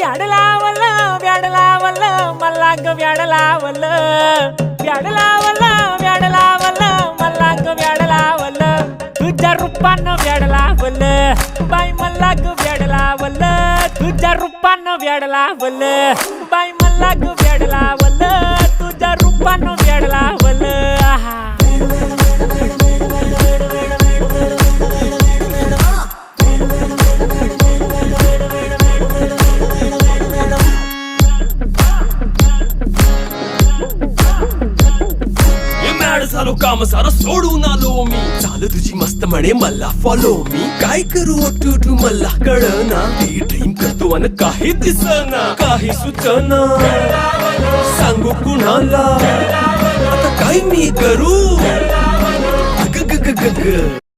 व्याड लावलं व्याड लावलं मला ग व्याड लावलं व्याड लावलं व्याड लावलं मला ग व्याड लावलं तुझ्या रूपानं व्याड लावलं बाई मला ग व्याड लावलं तुझ्या रूपानं व्याड लावलं बाई मला ग व्याड लावलं तुझ्या रूपानं व्याड लावलं आहा झालो काम सारं सोडून आलो मी चाल तुझी मस्त म्हणे मला फॉलो मी काय करू टू मला कळना ती ड्रीम करतो आणि काही दिसना काही सुचना सांगू कुणाला आता काय मी करू ग ग ग ग ग